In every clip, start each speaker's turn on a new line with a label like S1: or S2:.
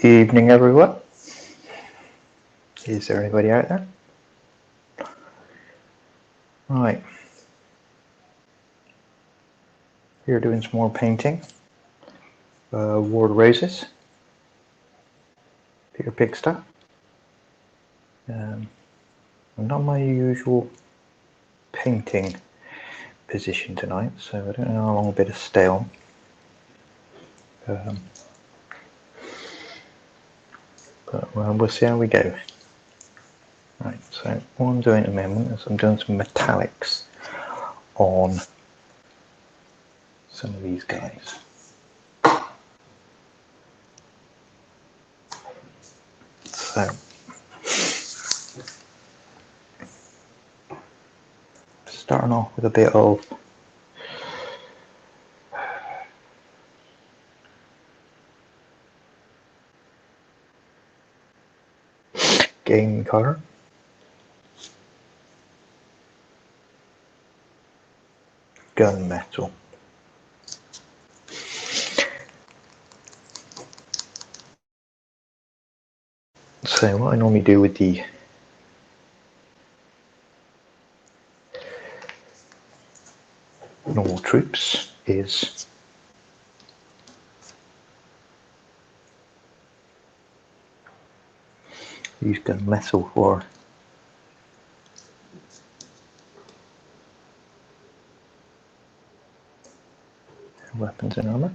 S1: Evening, everyone. Is there anybody out there? Right. Here doing some more painting. WotR Roses. Peter Pigsta. I'm not my usual painting position tonight, so I don't know how long a bit of stay on. But we'll see how we go. Right, so what I'm doing at the moment is I'm doing some metallics on some of these guys. So, starting off with a bit of game colour. Gunmetal. So what I normally do with the normal troops is use gunmetal for weapons and armour.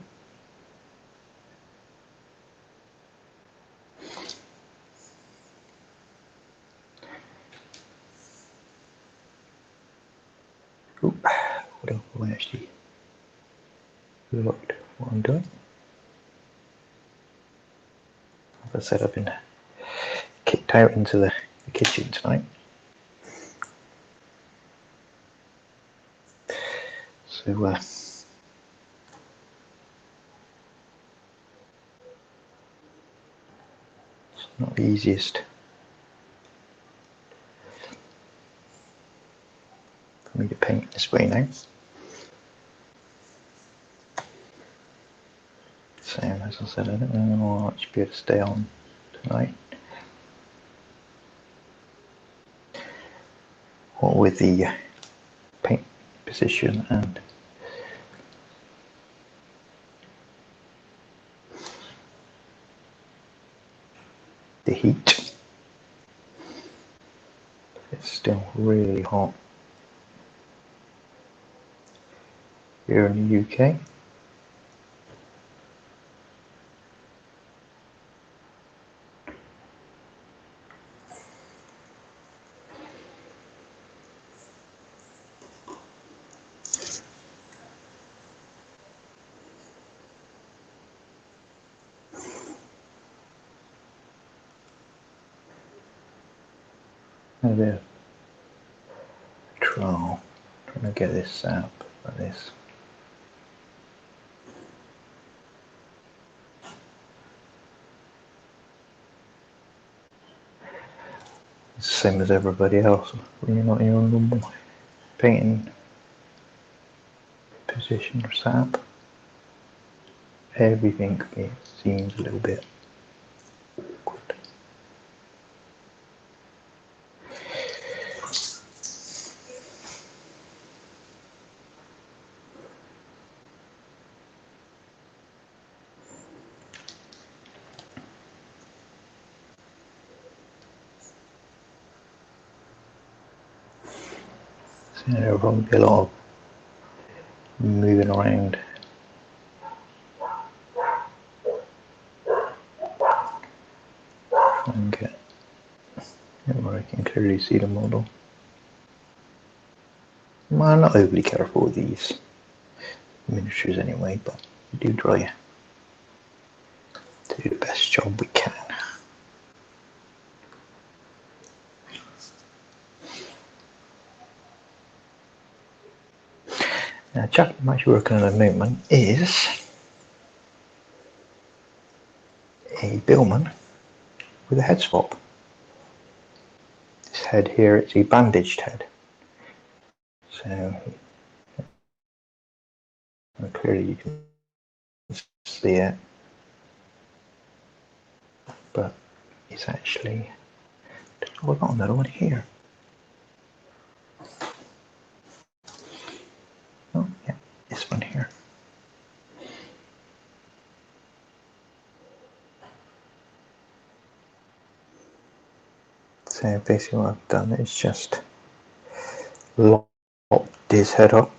S1: I actually looked what I'm doing. As I said, I've been kicked out into the kitchen tonight. So it's not the easiest for me to paint this way now. So as I said, I don't know how much be able to stay on tonight. What with the paint position and the heat, it's still really hot here in the UK. A bit of trial, trying to get this sap like this. Same as everybody else when you're not in your normal painting position or sap. Everything seems a little bit awkward. So there'll probably be a lot of moving around. And get where I can clearly see the model. Well, I'm not overly careful with these miniatures anyway, but we do try to do the best job we can. Now, the chap I'm actually working on at the moment is a billman with a head swap. This head here, it's a bandaged head. So clearly you can see it. but it's actually, oh, we've got another one here. Oh yeah, this one here. So basically what I've done is just locked this head up,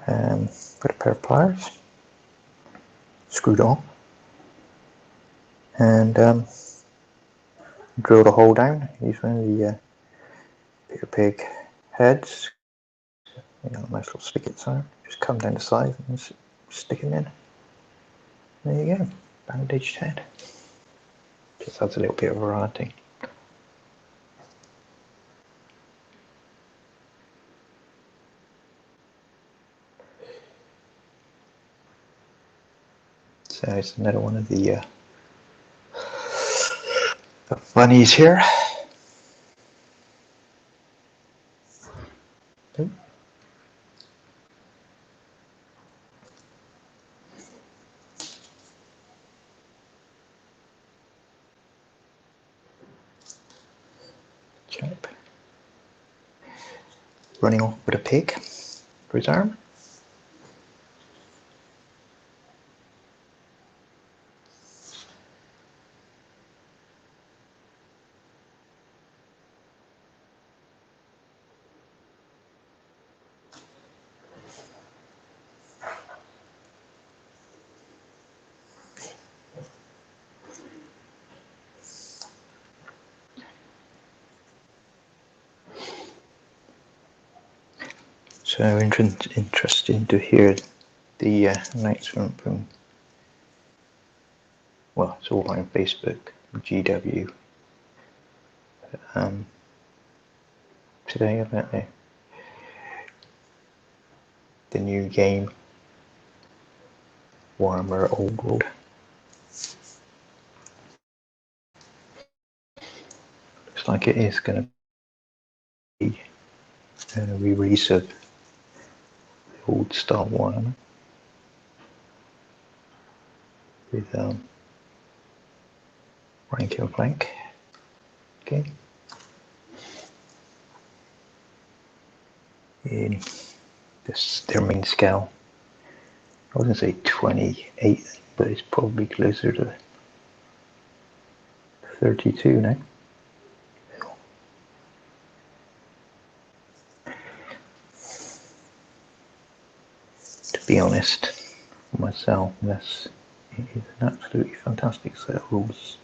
S1: with a pair of pliers, screwed on, and drilled a hole down using one of the bigger pig heads. You know, nice little spigots are. Just come down the side and stick them in. There you go, bandaged head. Just adds a little bit of variety. So it's another one of the bunnies here. Oh. Chap. Running off with a pig for his arm. So interesting to hear the announcement from, well, it's all on Facebook, GW, today about the new game, WotR Old World. Looks like it is going to be a re-release of the old style WotR with rank and flank. Okay. In this, their main scale, I was going to say 28, but it's probably closer to 32 now. To be honest, for myself, this is an absolutely fantastic set of rules.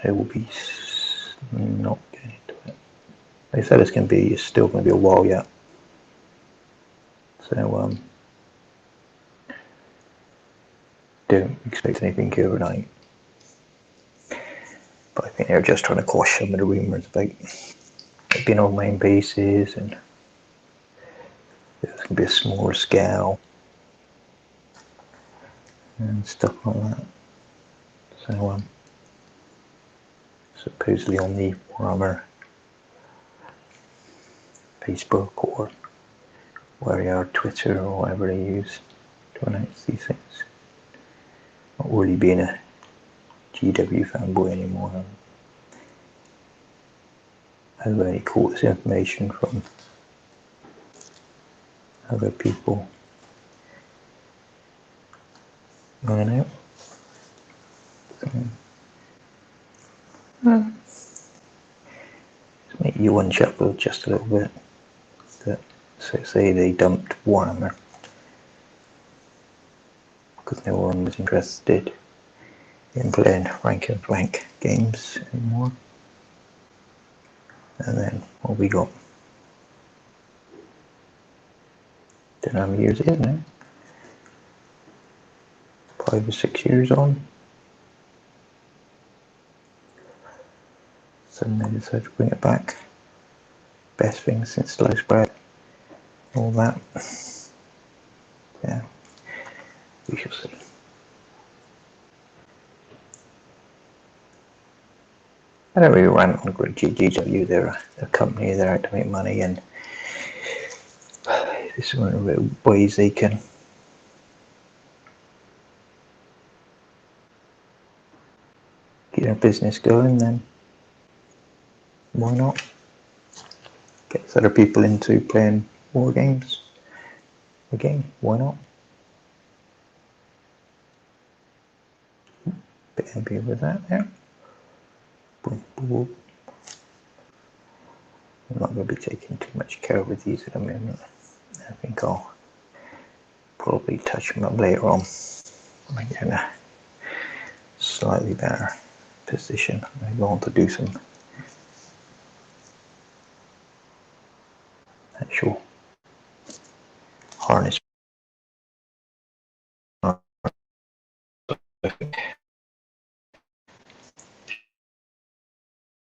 S1: I will be not getting into it. They said it's still going to be a while yet. So don't expect anything overnight. But I think they're just trying to quash some of the rumours about it being on main bases and there's going to be a smaller scale and stuff like that. So supposedly on the WotR Facebook or WotR Twitter or whatever they use to announce these things. Not really being a GW fanboy anymore. I've only caught this information from other people. I know. Make you one chuckle just a little bit. That, so say they dumped WotR because no one was interested in playing rank and flank games anymore. And then what we got? Don't know how many years it is now. 5 or 6 years on. Suddenly they decided to bring it back. Best thing since sliced bread. All that. Yeah. We shall see. I don't really rant on GW. They're a company, they're out to make money, and this is one of the ways they can business going, then why not? Gets other people into playing war games. Again, why not? Bit happy with that there. Boom, boom. I'm not going to be taking too much care with these at the moment. I think I'll probably touch them up later on. I get in a slightly better position. I want to do some actual harness.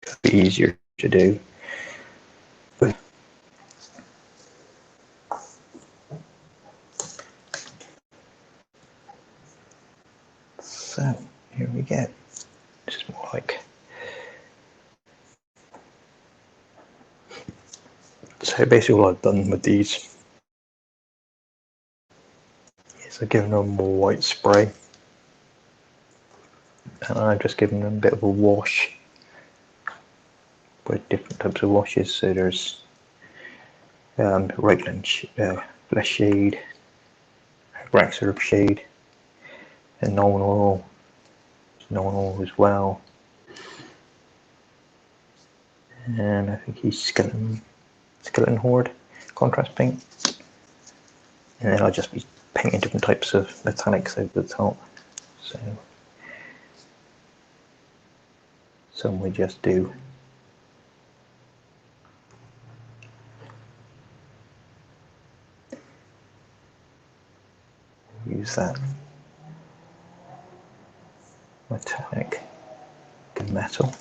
S1: It'll be easier to do. But so here we go. Just more like. So basically all I've done with these is I've given them more white spray, and I've just given them a bit of a wash with different types of washes. So there's Raglan flesh shade, rack syrup shade, and normal oil as well. And I think he's skeleton horde contrast paint. And then I'll just be painting different types of metallics over the top. So some we just do use that metallic metal.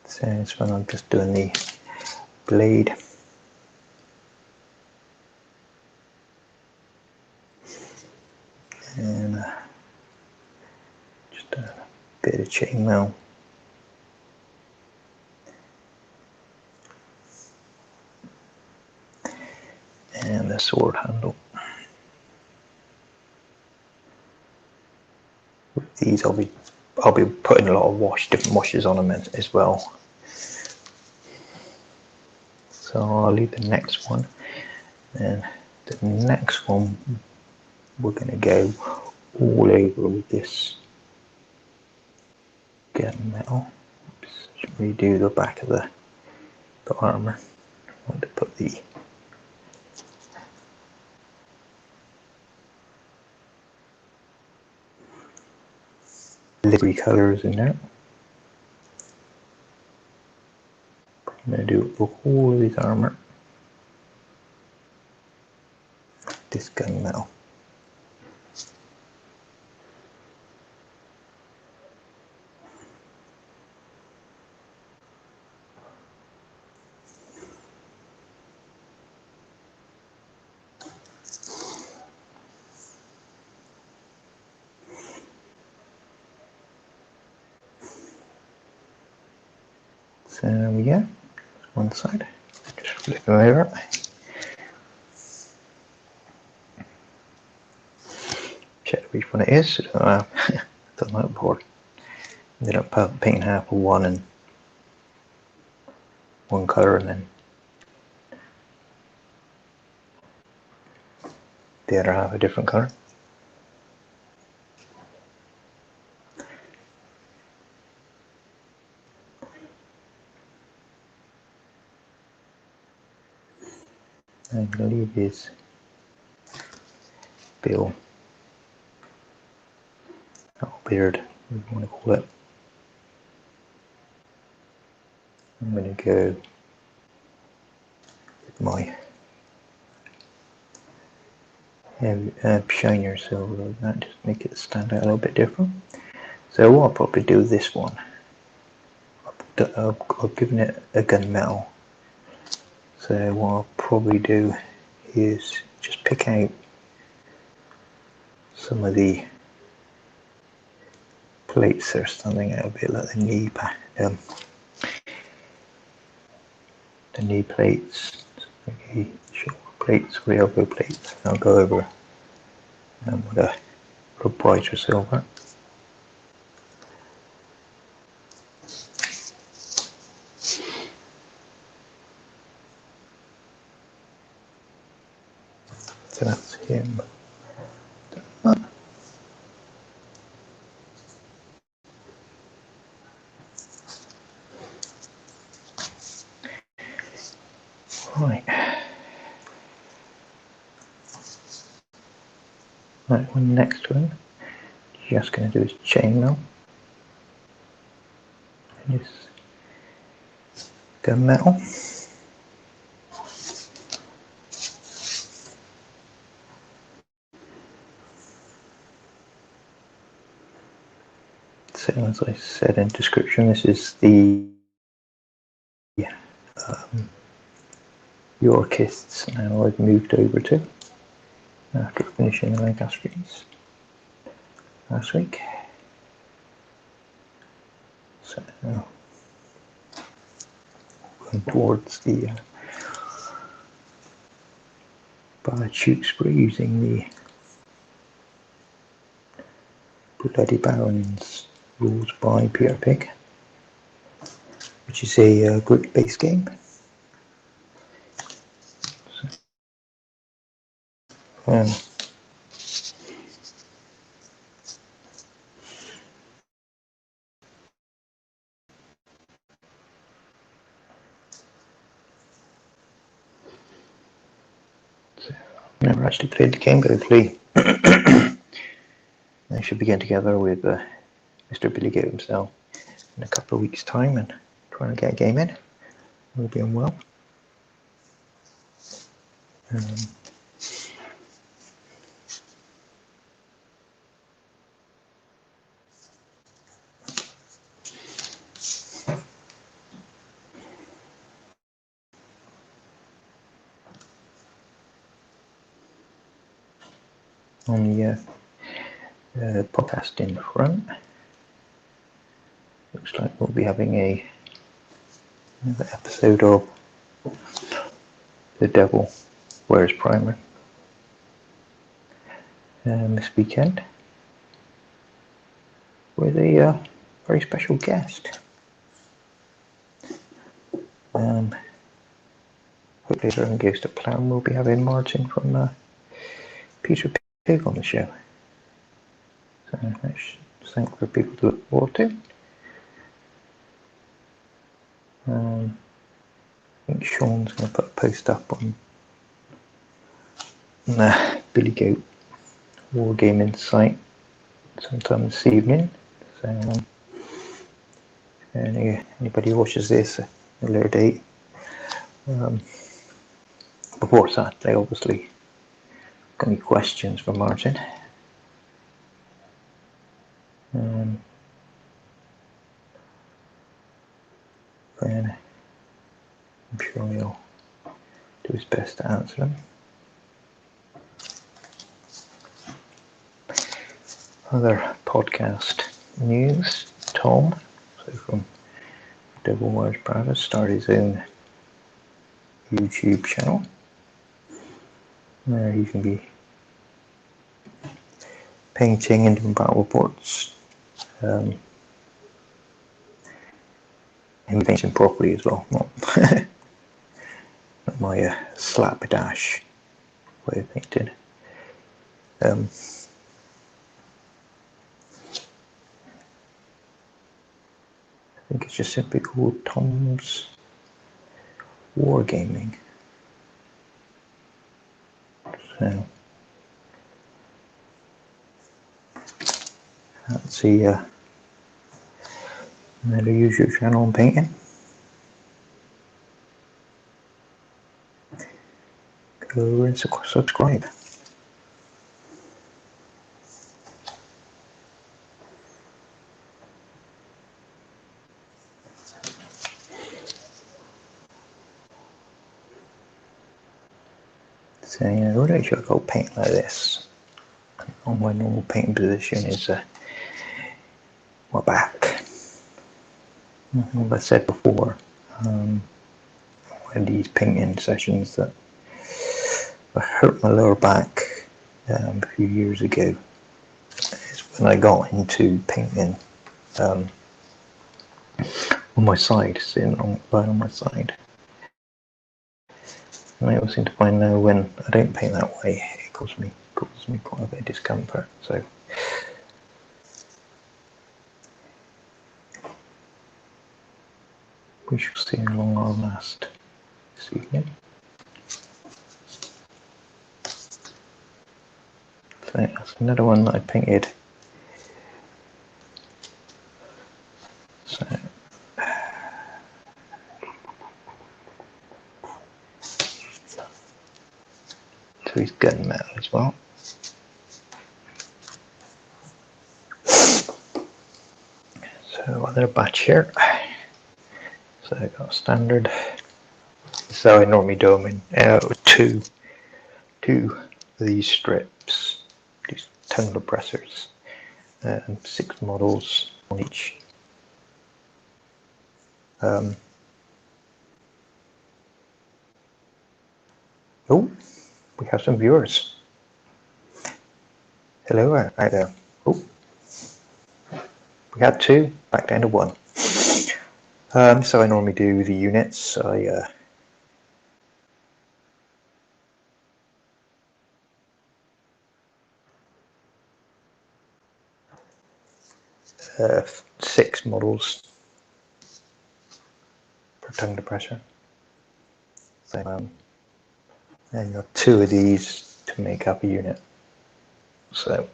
S1: So it's when I'm just doing the blade. And just a bit of chainmail. And the sword handle. With these I'll be putting a lot of different washes on them as well. So I'll leave the next one, and the next one we're going to go all over with this gunmetal. Just redo the back of the armour. I want to put the livery colours in there. I'm going to do it for all of this armour. This gunmetal. So there we go, one side, just flip it over. Check which one it is, done that before. Ended up painting half of one and one colour, and then the other half a different colour. I'm going to leave his bill, or beard, whatever you want to call it. I'm going to go with my shinier silver like that, just make it stand out a little bit different. So what I'll probably do with this one, I've given it a gunmetal. So what I'll probably do is just pick out some of the plates that are standing out a bit, like the knee the knee plates, the shoulder plates, or the elbow plates. I'll go over with a brighter silver. So that's him. Right. Right, one next one. Just going to do is chainmail. And just gunmetal. So as I said in description, this is the Yorkists now I've moved over to after finishing the Lancastries last week. So now going towards the WotR Tewkesbury using the Bloody Barons rules by Peter Pig, which is a group-based game. Never actually played the game, but hopefully I should be getting together with Mr. Billy Goat himself in a couple of weeks' time and trying to get a game in. All being well. On the podcast in front, looks like we'll be having another episode of The Devil Wears Primer this weekend with a very special guest. Hopefully if everything goes to plan, we'll be having Martin from Peter Pig on the show. So that's something for people to look forward to. I think Sean's going to put a post up on Billy Goat Wargaming site sometime this evening. So anybody who watches this at a later date, before Saturday, obviously, got any questions for Martin? Then I'm sure he'll do his best to answer them. Other podcast news: Tom, so from Devil Wears Prada, started his own YouTube channel where he can be painting and doing battle reports. And painting properly as well, not my slapdash way of painting. I think it's just simply called Tom's Wargaming. So that's another YouTube channel on painting. Go over and subscribe. So what I should go paint like this. On my normal painting position is my back. As I said before, one of these painting sessions that I hurt my lower back a few years ago. It's when I got into painting on my side, sitting lying on my side. And I always seem to find now when I don't paint that way, it causes me quite a bit of discomfort. So we shall see how long I'll last this evening. So that's another one that I painted. So he's gunmetal as well. So another batch here. So I got standard. So I normally do them in two of these strips, these tongue depressors, and 6 models on each. Oh, we have some viewers. Hello out there. Oh, we had 2, back down to 1. So I normally do the units. I 6 models per tongue depressor. So and you got 2 of these to make up a unit. So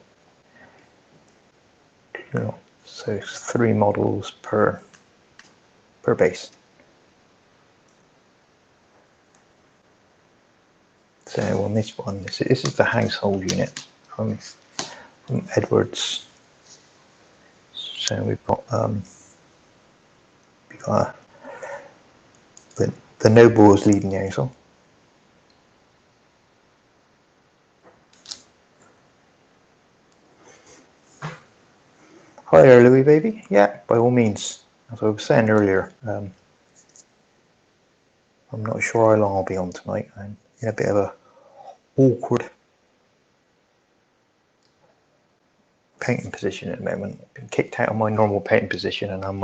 S1: so 3 models per base. So on this one, this is the household unit from Edwards. So we've got the noble is leading the household. Hi there, Louis baby. Yeah, by all means. As I was saying earlier, I'm not sure how long I'll be on tonight. I'm in a bit of a awkward painting position at the moment. I've been kicked out of my normal painting position, and I'm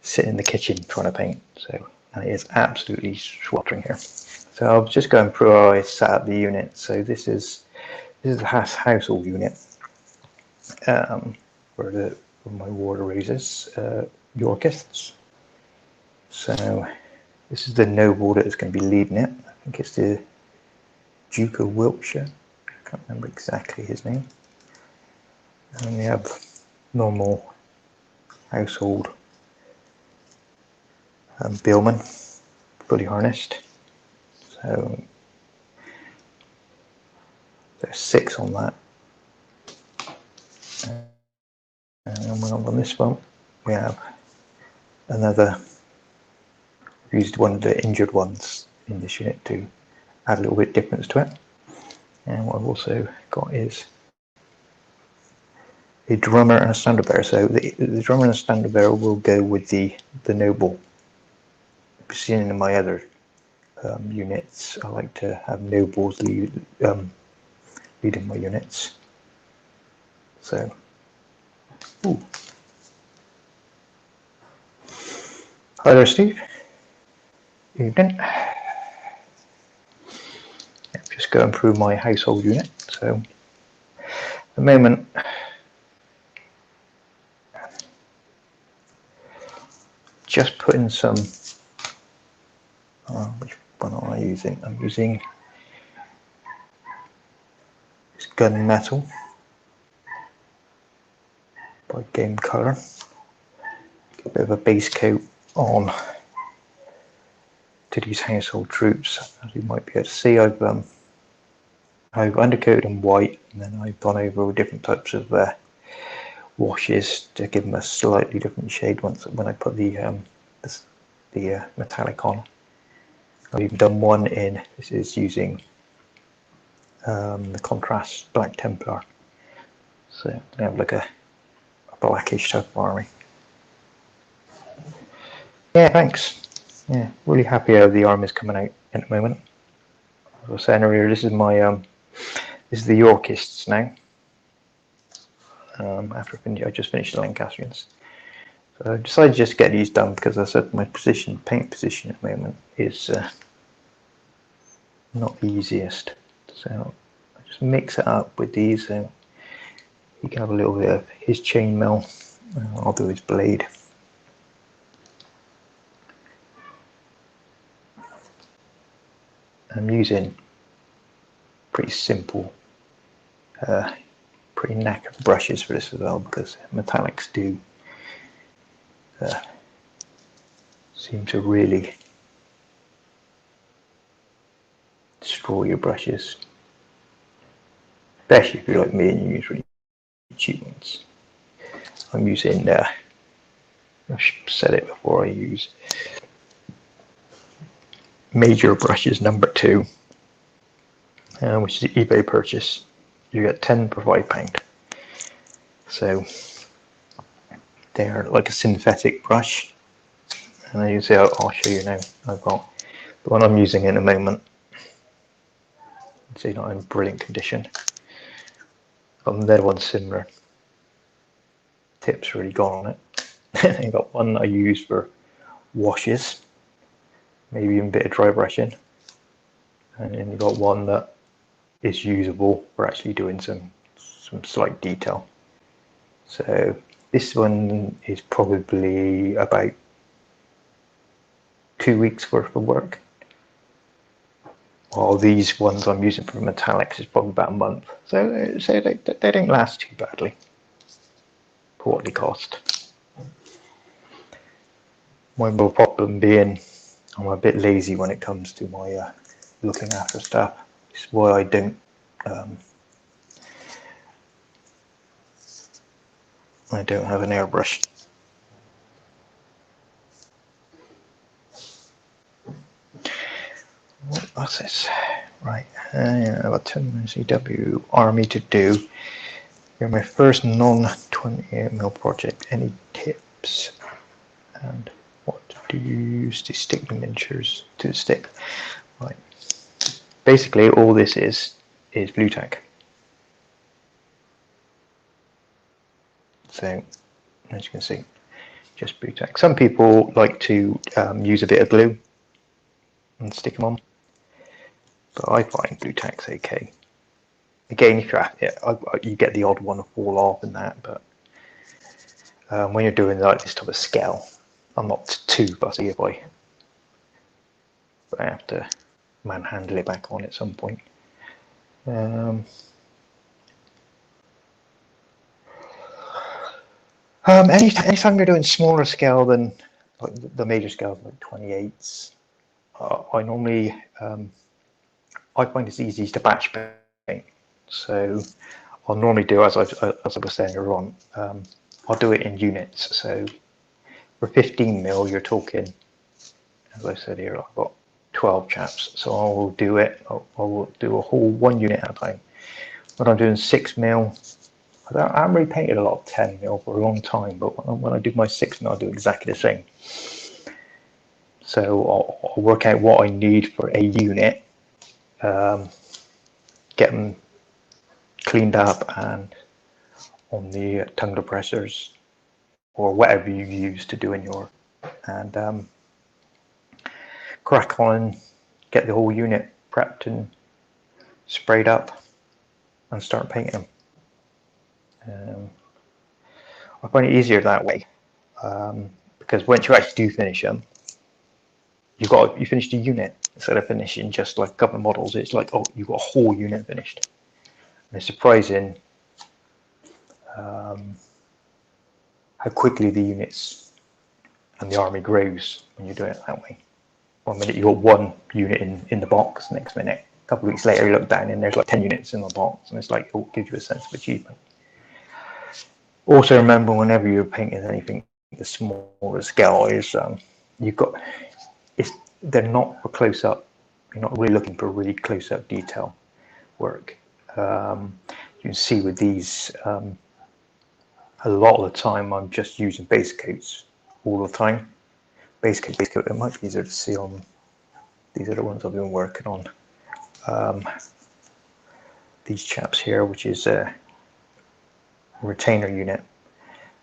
S1: sitting in the kitchen trying to paint. So and it is absolutely sweltering here. So I was just going through how I set up the unit. So this is the household unit for my water raisers, Yorkists. So this is the noble that is going to be leading it. I think it's the Duke of Wiltshire. I can't remember exactly his name. And then we have normal household billman, fully harnessed. So there's 6 on that. And then on this one, we have another. Used one of the injured ones in this unit to add a little bit of difference to it. And what I've also got is a drummer and a standard bearer. So the drummer and a standard bearer will go with the noble. Seeing in my other units, I like to have nobles leading my units. So, ooh. Hi there, Steve. Evening. Just going through my household unit. So, at the moment, just putting some. Which one am I using? I'm using this gunmetal by Game Colour. Get a bit of a base coat on to these household troops. As you might be able to see, I've undercoated them white, and then I've gone over with different types of washes to give them a slightly different shade when I put the metallic on. I've even done one in, this is using the contrast Black Templar. So I have like a blackish type of army. Yeah, thanks. Yeah, really happy how the arm is coming out at the moment. As I was saying earlier, this is my this is the Yorkists now. After I just finished the Lancastrians, so I decided just to get these done because I said my paint position at the moment is not the easiest. So I just mix it up with these. So you can have a little bit of his chainmail. I'll do his blade. I'm using pretty simple, pretty knackered brushes for this as well, because metallics do seem to really destroy your brushes, especially if you're like me and you use really cheap ones. I'm using, I said it before, I use Major Brushes #2, which is an eBay purchase. You get 10 for £5. So they're like a synthetic brush, and as you see, I'll show you now. I've got the one I'm using in a moment. See, not in brilliant condition. That one's similar. Tip's really gone on it. I've got one that I use for washes, maybe even a bit of dry brushing, and then you've got one that is usable for actually doing some slight detail. So this one is probably about 2 weeks worth of work, while these ones I'm using for metallics is probably about a month. So they don't last too badly for what they cost. My real problem being I'm a bit lazy when it comes to my looking after stuff. It's why I don't have an airbrush. What's this? Right, I've got 10 CW Army to do. You're my first non-28mm project. Any tips? And what do you use to stick the miniatures to the stick? Right. Basically, all this is blue tack. So, as you can see, just blue tack. Some people like to use a bit of glue and stick them on, but I find blue tack's okay. Again, if you're at it, you get the odd one to fall off and that, but when you're doing like this type of scale, I'm not too fussy if I have to manhandle it back on at some point. Anytime you're doing smaller scale than like the major scale, like 28s, I normally I find it's easiest to batch paint. So I'll normally do, as I was saying earlier on, I'll do it in units. So for 15mm, you're talking, as I said here, I've got 12 chaps. So I will do it. I will do a whole 1 unit at a time. When I'm doing 6mm, I haven't really painted a lot of 10mm for a long time, but when I do my 6mm, I'll do exactly the same. So I'll work out what I need for a unit, get them cleaned up and on the tongue depressors or whatever you use to do in your, and crack on, get the whole unit prepped and sprayed up and start painting them. I find it easier that way, because once you actually do finish them, you finished a unit instead of finishing just like a couple of models. It's like, oh, you've got a whole unit finished. And it's surprising how quickly the units and the army grows when you're doing it that way. 1 minute you got 1 unit in the box, next minute, a couple of weeks later you look down and there's like 10 units in the box, and it's like, oh, it gives you a sense of achievement. Also remember, whenever you're painting anything the smaller scale is, they're not for close up. You're not really looking for really close up detail work. You can see with these, a lot of the time I'm just using base coats all the time. base coat, they're much easier to see on. These are the ones I've been working on. These chaps here, which is a retainer unit.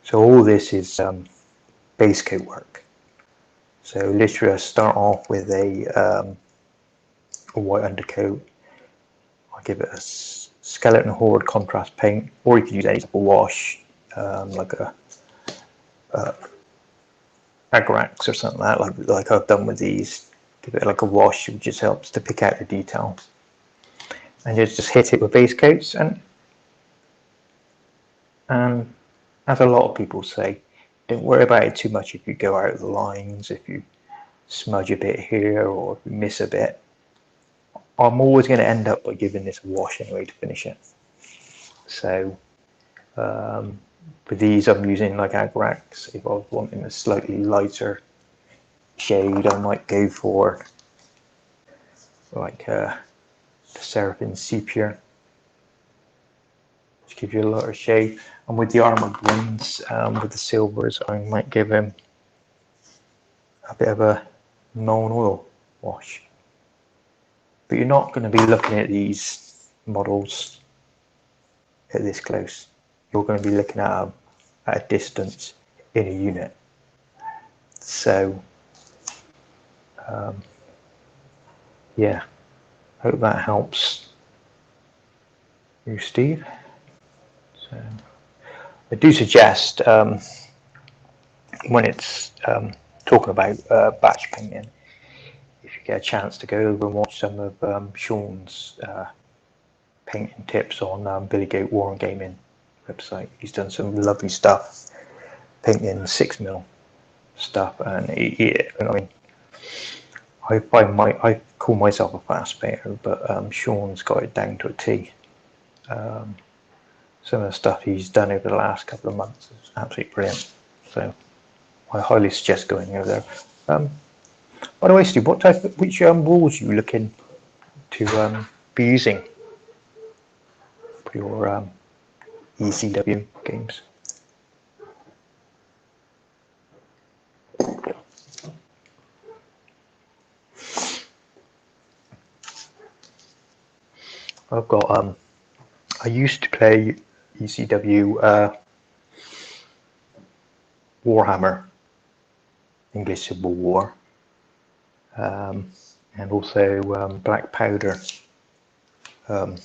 S1: So all this is base coat work. So literally I start off with a white undercoat. I give it a skeleton horde contrast paint, or you could use any type of wash, like a Agrax or something like that, like I've done with these. Give it like a wash, which just helps to pick out the details. And just hit it with base coats, and as a lot of people say, don't worry about it too much if you go out of the lines, if you smudge a bit here or if you miss a bit. I'm always going to end up by giving this a wash anyway to finish it. So for these I'm using like Agrax. If I was wanting a slightly lighter shade, I might go for like the Seraphim Sepia, which gives you a lighter shade. And with the Armored Ones, with the silvers, I might give him a bit of a Moen oil wash. But you're not going to be looking at these models at this close. You're going to be looking at them at a distance in a unit. So yeah, hope that helps you, Steve. So I do suggest when it's talking about batch painting, if you get a chance to go over and watch some of Sean's painting tips on Billy Goat Warren Gaming website. He's done some lovely stuff painting 6mm stuff, and I mean, I call myself a fast painter, but Sean's got it down to a T. Some of the stuff he's done over the last couple of months is absolutely brilliant. So I highly suggest going over there. By the way, Steve, which rules are you looking to be using for your ECW games? I've got I used to play ECW Warhammer, English Civil War, and also Black Powder, the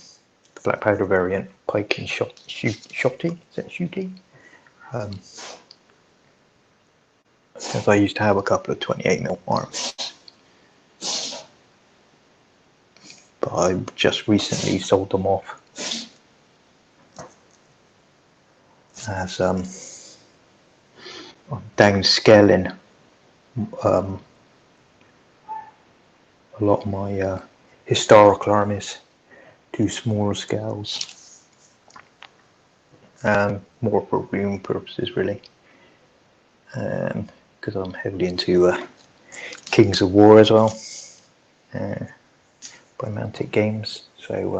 S1: Black Powder variant, Pike and Shotty, is it Shooty? Because I used to have a couple of 28mm arms, but I just recently sold them off as I'm downscaling a lot of my historical armies to smaller scales, more for room purposes really, because I'm heavily into Kings of War as well, by Mantic Games. So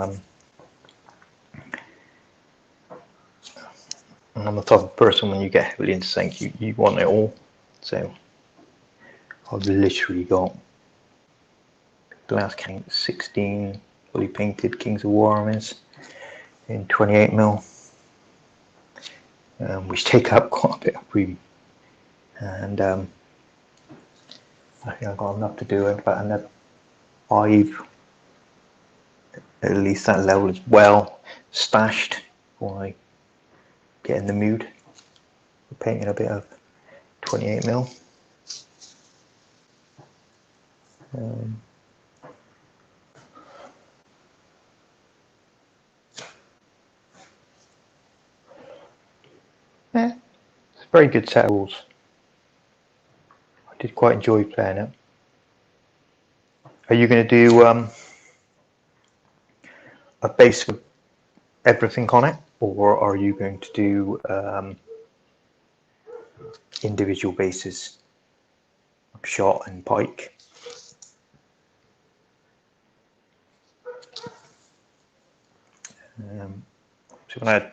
S1: I'm the type of person, when you get heavily into something, you want it all. So I've literally got, the last count, 16 fully painted Kings of War armies in 28mm, which take up quite a bit of room. And I think I've got enough to do about another 5, at least that level is well stashed before I get in the mood for painting a bit of 28mm. Yeah, it's a very good set of rules. I did quite enjoy playing it. Are you going to do a base with everything on it, or are you going to do individual bases, shot and pike? So when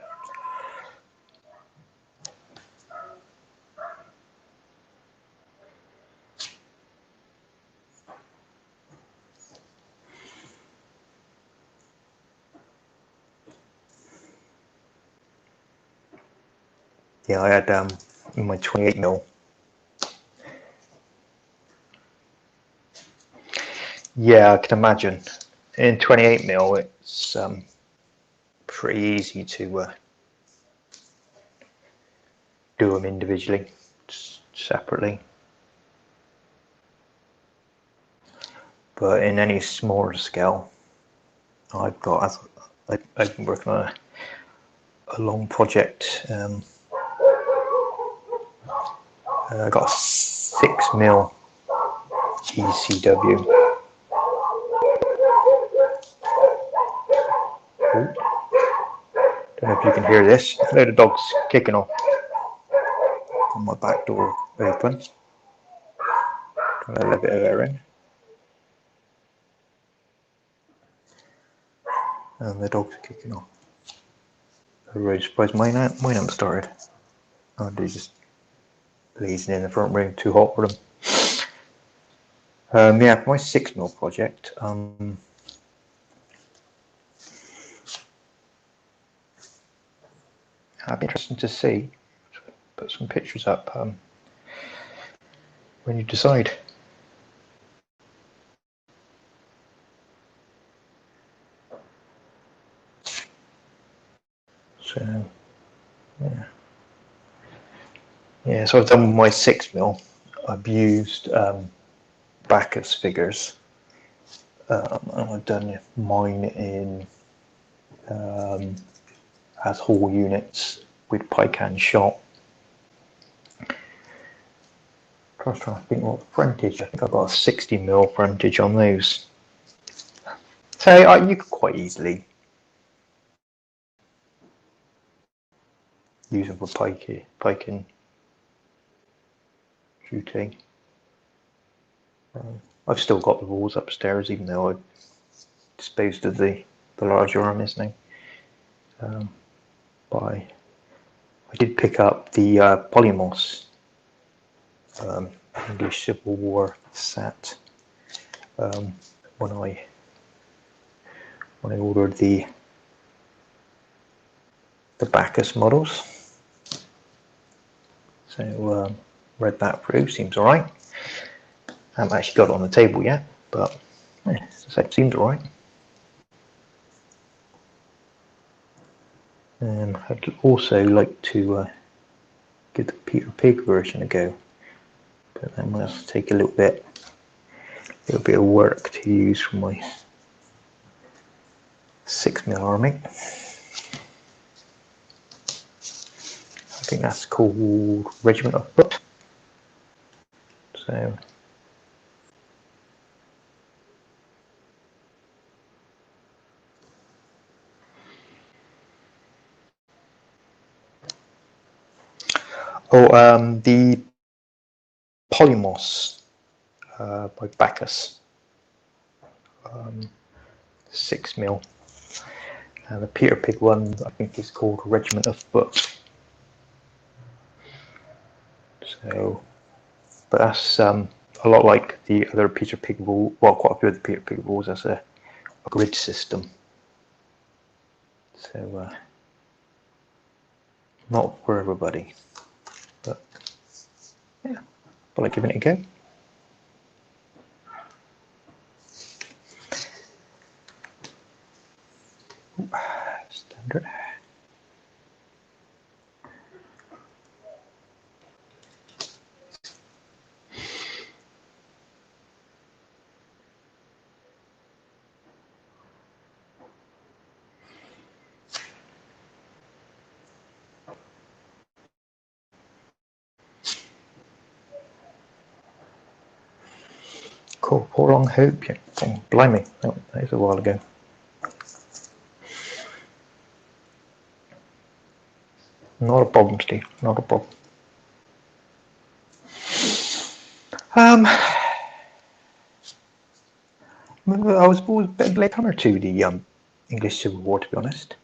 S1: yeah, I had in my 28mm. Yeah, I can imagine. In 28mm, it's pretty easy to do them individually, separately. But in any smaller scale, I've been working on a long project. I got a 6mm ECW. Ooh. Don't know if you can hear this. A load of dogs kicking off. On my back door open. Got a little bit of air in. And the dogs are kicking off. I'm really surprised mine haven't started. Oh, they're just lazing in the front room, too hot for them. Yeah, for my 6mm project, that'd be interesting to see. Put some pictures up when you decide. So, yeah. Yeah, so I've done my 6mm. I've used Bacchus figures. And I've done mine in as whole units with Pican shot. I was trying to think what frontage. I think I've got a 60mm frontage on those. So you could quite easily use them for piking shooting. I've still got the rules upstairs, even though I disposed of the larger armies now. But I did pick up the Polymos English Civil War set when I ordered the Bacchus models. So read that through, seems alright. I haven't actually got it on the table yet, but yeah, as I said, seems alright. I'd also like to give the Peter Pig version a go, but that must take a little bit of work to use for my 6mm army. I think that's called Regiment of Foot. So the Polymos by Bacchus, 6mm, and the Peter Pig one I think is called Regiment of Foot. So, but that's a lot like the other Peter Pig rule. Well, quite a few of the Peter Pig rules. That's a grid system. So not for everybody, but yeah, I like giving it a go. Standard. Cool. Pour on hope. Yeah. Oh, blimey, that was a while ago. Not a problem, Steve. Not a problem. I was always a bit latecomer to the English Civil War, to be honest.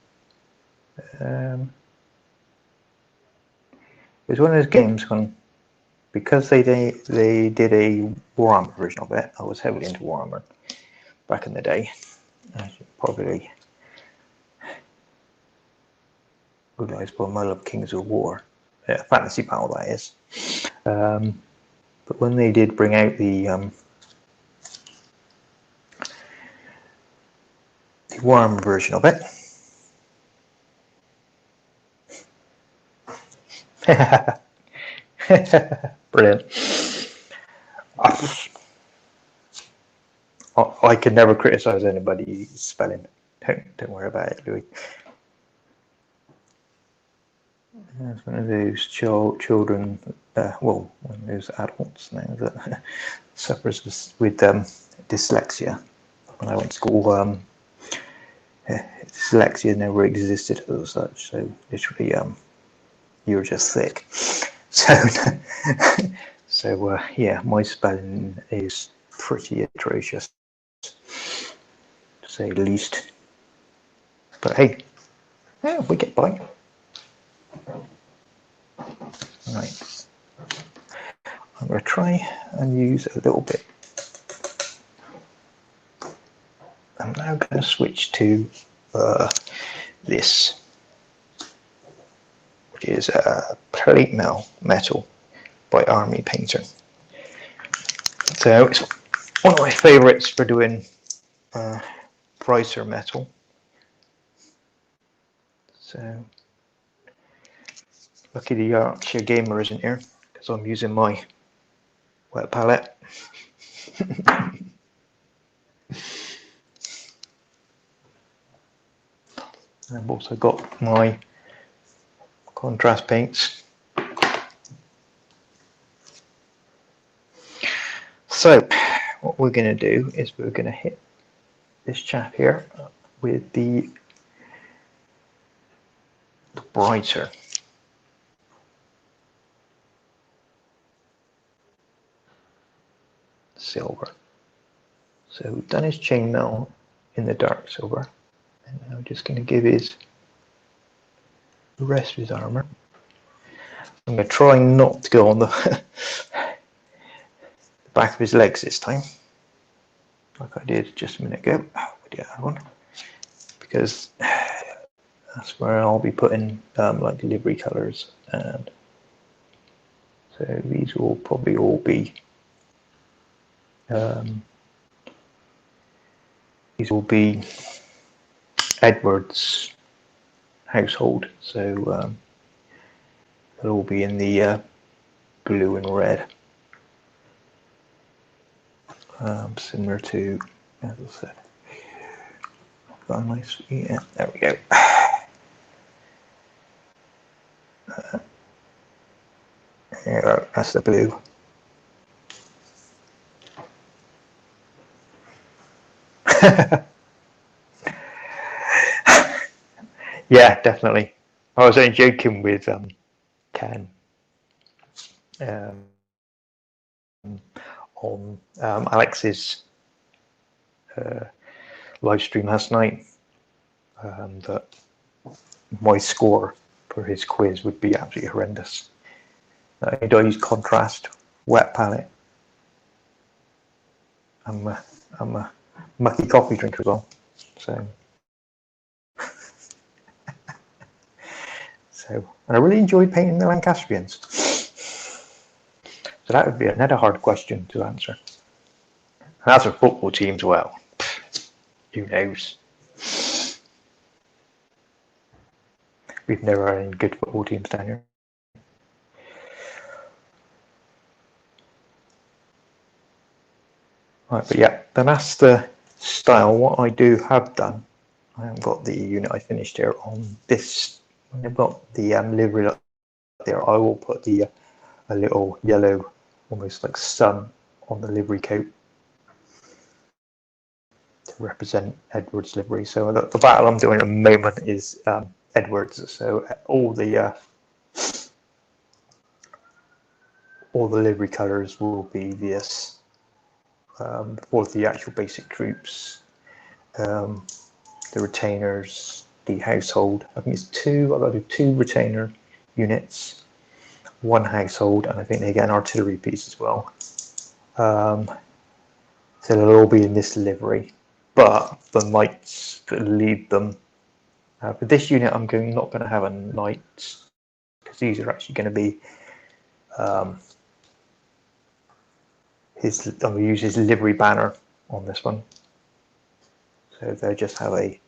S1: It was one of those games when, because they did a Warhammer version of it. I was heavily into Warhammer back in the day. Probably realised by my love Kings of War. fantasy battle, that is. But when they did bring out the warm version of it, brilliant. I could never criticize anybody's spelling. Don't worry about it, Louis. It's one of those children, well, one of those adults now that suffers with dyslexia. When I went to school, dyslexia never existed as such, so literally you were just thick. So, yeah, my spelling is pretty atrocious, to say the least. But hey, yeah, we get by. Right, I'm going to try and use a little bit. I'm now going to switch to this, which is plate metal by Army Painter. So it's one of my favourites for doing brighter metal. So lucky the Yorkshire Gamer isn't here, because I'm using my wet palette. I've also got my contrast paints. So what we're going to do is we're going to hit this chap here with the brighter silver. So we've done his chainmail in the dark silver, and now I'm just going to give the rest of his armour. I'm going to try not to go on the back of his legs this time, like I did just a minute ago with the other one, because that's where I'll be putting like livery colours, and so these will probably all be Edward's household, so they'll all be in the blue and red, similar to, as I said, I've got a nice, yeah, there we go. There, that's the blue. Yeah, definitely. I was only joking with Ken on Alex's live stream last night, that my score for his quiz would be absolutely horrendous. I use contrast, wet palette. I'm a mucky coffee drinker as well, so and I really enjoyed painting the Lancastrians. So that would be another hard question to answer. And as a football team as well, who knows? We've never had any good football teams down here. Right, but yeah, then that's the style. What I have done, I haven't got the unit I finished here on this. When I've got the livery up there, I will put a little yellow, almost like sun, on the livery coat to represent Edward's livery. So the battle I'm doing at the moment is Edward's. So all the livery colours will be this for the actual basic troops, the retainers, the household. I think it's two. I've got to do 2 retainer units, 1 household, and I think they get an artillery piece as well. So they'll all be in this livery, but the knights that lead them. For this unit, I'm not going to have a knight, because because these are actually going to be I'm going to use his livery banner on this one. So they just have a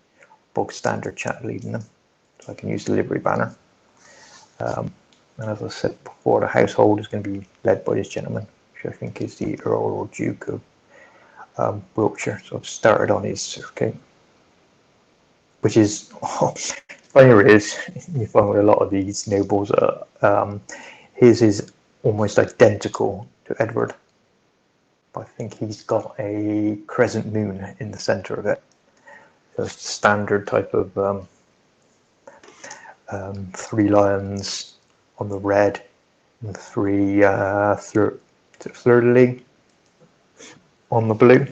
S1: bog standard chap leading them. So I can use the livery banner. And as I said before, the household is going to be led by this gentleman, which I think is the Earl or Duke of Wiltshire. So I've started on his certificate, which is, funny it is, you find with a lot of these nobles, his is almost identical to Edward. But I think he's got a crescent moon in the centre of it. So it's the standard type of 3 lions on the red and 3 fleur-de-lis on the blue,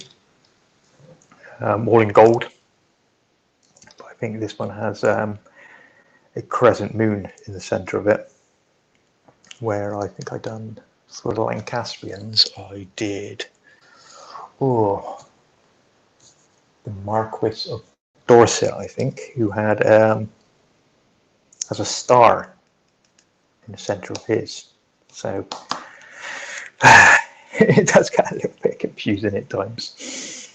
S1: all in gold. But I think this one has a crescent moon in the centre of it, where I think I done for the Lancastrians, I did the Marquis of Dorset, I think, who had has a star in the centre of his. So it does get a little bit confusing at times.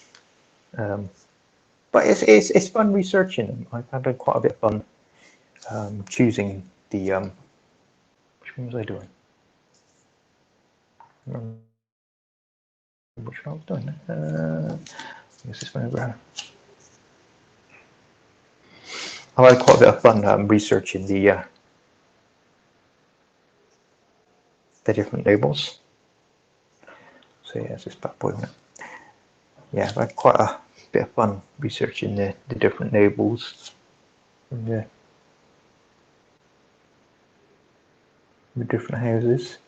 S1: But it's fun researching them. I've had quite a bit of fun choosing the which one was I doing? Which one I was doing? Is this one over here? I had quite a bit of fun researching the different labels. So yeah, it's this bad boy, isn't it? Yeah, I've had quite a bit of fun researching the different labels from the different houses,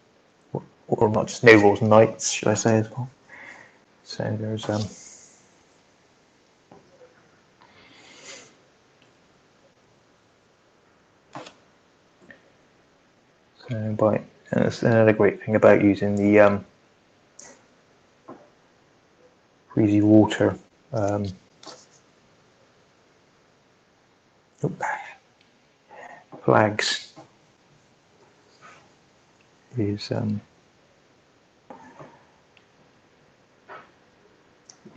S1: or not just nobles, knights, should I say as well. So there's that's another great thing about using the Freezy WotR flags is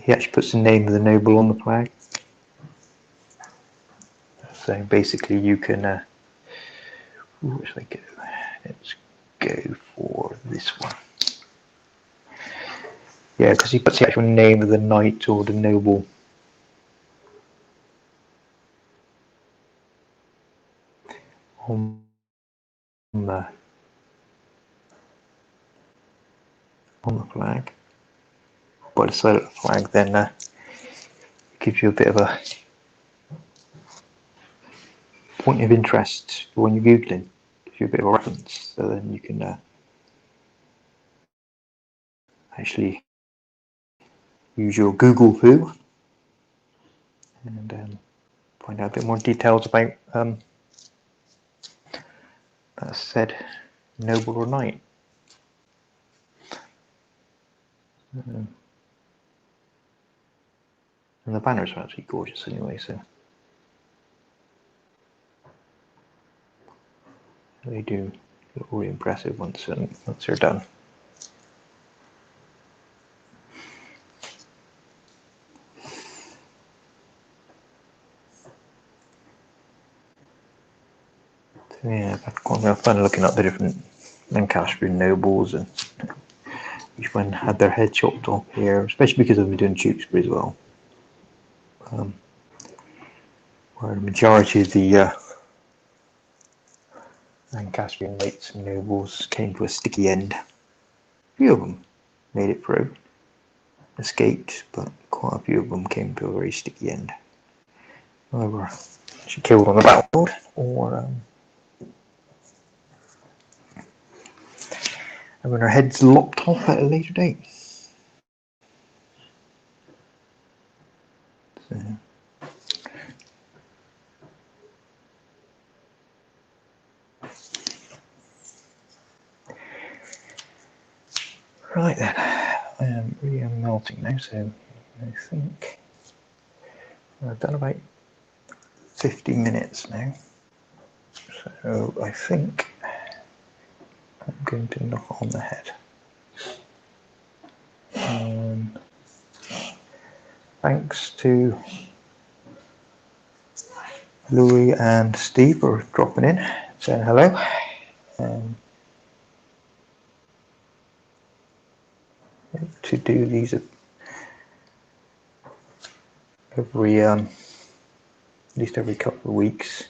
S1: he actually puts the name of the noble on the flag. So basically you can where should I go? Let's go for this one. Yeah, because he puts the actual name of the knight or the noble on the flag. By the side of the flag, then it gives you a bit of a point of interest when you're googling. Gives you a bit of a reference, so then you can actually use your Google Who and find out a bit more details about that said noble or knight. And the banners are actually gorgeous anyway, so they do look really impressive once they're done. So yeah, I've had quite a bit of fun looking up the different Lancastrian nobles and each one had their head chopped off here, especially because I've been doing Tewkesbury as well. Where the majority of the Lancastrian knights and nobles came to a sticky end. A few of them made it through, escaped, but quite a few of them came to a very sticky end. Either she killed on the battlefield or having their heads lopped off at a later date. So. Right then, I am really melting now, so I think I've done about 50 minutes now. So I think I'm going to knock on the head. And thanks to Louis and Steve for dropping in, saying hello. To do these every at least every couple of weeks.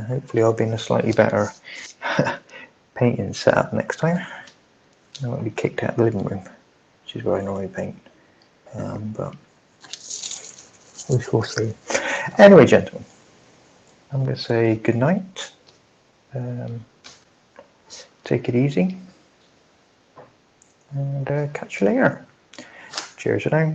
S1: Hopefully I'll be in a slightly better painting setup next time. I won't be kicked out of the living room, which is where I normally paint. But we shall see. Anyway, gentlemen, I'm going to say good night. Take it easy, and catch you later. Cheers, now.